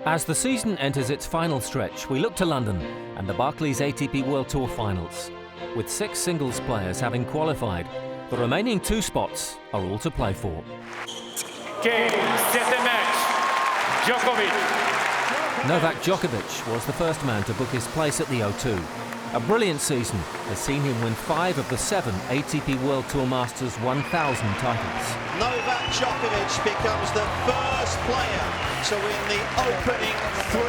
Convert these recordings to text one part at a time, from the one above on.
As the season enters its final stretch, we look to London and the Barclays ATP World Tour Finals. With 6 singles players having qualified, the remaining 2 spots are all to play for. Game, set and match. Djokovic. Novak Djokovic was the first man to book his place at the O2. A brilliant season has seen him win 5 of the 7 ATP World Tour Masters 1000 titles. Novak Djokovic becomes the first player to win the opening 3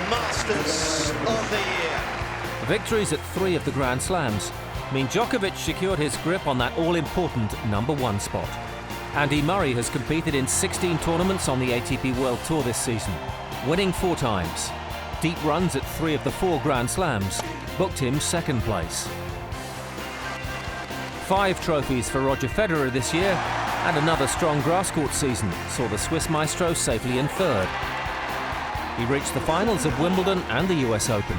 Masters of the year. Victories at 3 of the Grand Slams mean Djokovic secured his grip on that all-important #1 spot. Andy Murray has competed in 16 tournaments on the ATP World Tour this season, winning 4 times. Deep runs at 3 of the 4 Grand Slams booked him 2nd place. 5 trophies for Roger Federer this year, and another strong grass court season saw the Swiss maestro safely in 3rd. He reached the finals of Wimbledon and the US Open,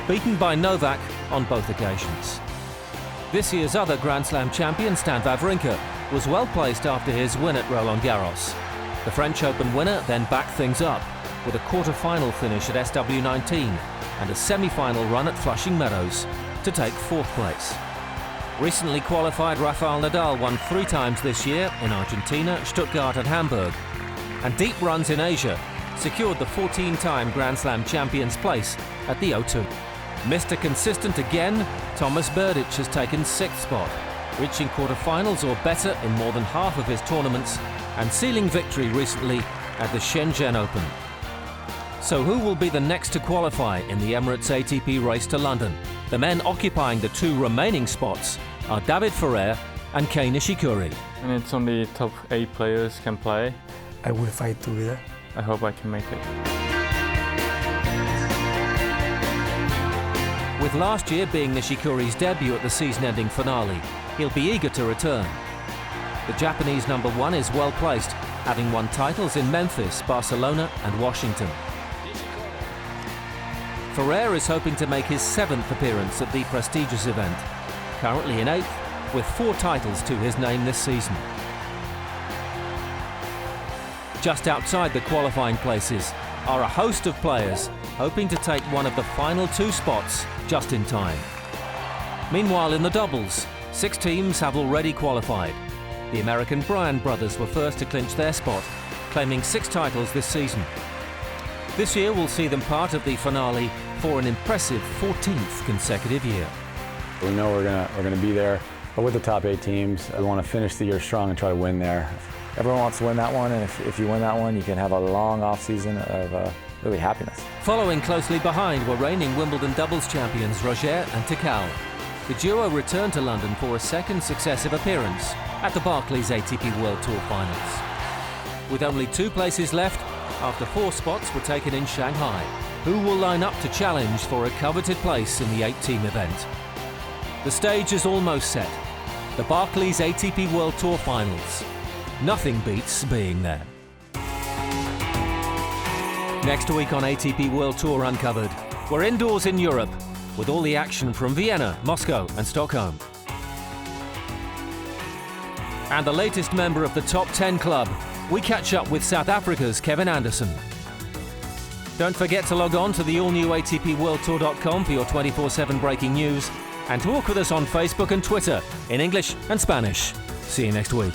beaten by Novak on both occasions. This year's other Grand Slam champion, Stan Wawrinka, was well placed after his win at Roland Garros. The French Open winner then backed things up with a quarter-final finish at SW19 and a semi-final run at Flushing Meadows to take 4th place. Recently qualified Rafael Nadal won 3 times this year in Argentina, Stuttgart and Hamburg. And deep runs in Asia secured the 14-time Grand Slam champion's place at the O2. Mr. Consistent again, Thomas Berdych has taken 6th spot, reaching quarter-finals or better in more than half of his tournaments and sealing victory recently at the Shenzhen Open. So who will be the next to qualify in the Emirates ATP race to London? The men occupying the 2 remaining spots are David Ferrer and Kei Nishikori. And it's only top 8 players can play. I will fight to be there. I hope I can make it. With last year being Nishikori's debut at the season-ending finale, he'll be eager to return. The Japanese #1 is well placed, having won titles in Memphis, Barcelona and Washington. Ferrer is hoping to make his 7th appearance at the prestigious event, currently in 8th, with 4 titles to his name this season. Just outside the qualifying places are a host of players hoping to take one of the final 2 spots just in time. Meanwhile, in the doubles, 6 teams have already qualified. The American Bryan brothers were first to clinch their spot, claiming 6 titles this season. This year will see them part of the finale for an impressive 14th consecutive year. We know we're gonna be there, but with the top 8 teams, we want to finish the year strong and try to win there. Everyone wants to win that one, and if you win that one, you can have a long off-season of really happiness. Following closely behind were reigning Wimbledon doubles champions Roger and Tikal. The duo returned to London for a 2nd successive appearance at the Barclays ATP World Tour Finals. With only 2 places left, after 4 spots were taken in Shanghai, who will line up to challenge for a coveted place in the 8-team event? The stage is almost set. The Barclays ATP World Tour Finals. Nothing beats being there. Next week on ATP World Tour Uncovered, we're indoors in Europe with all the action from Vienna, Moscow and Stockholm. And the latest member of the top 10 club, we catch up with South Africa's Kevin Anderson. Don't forget to log on to the all-new ATPWorldTour.com for your 24/7 breaking news and talk with us on Facebook and Twitter in English and Spanish. See you next week.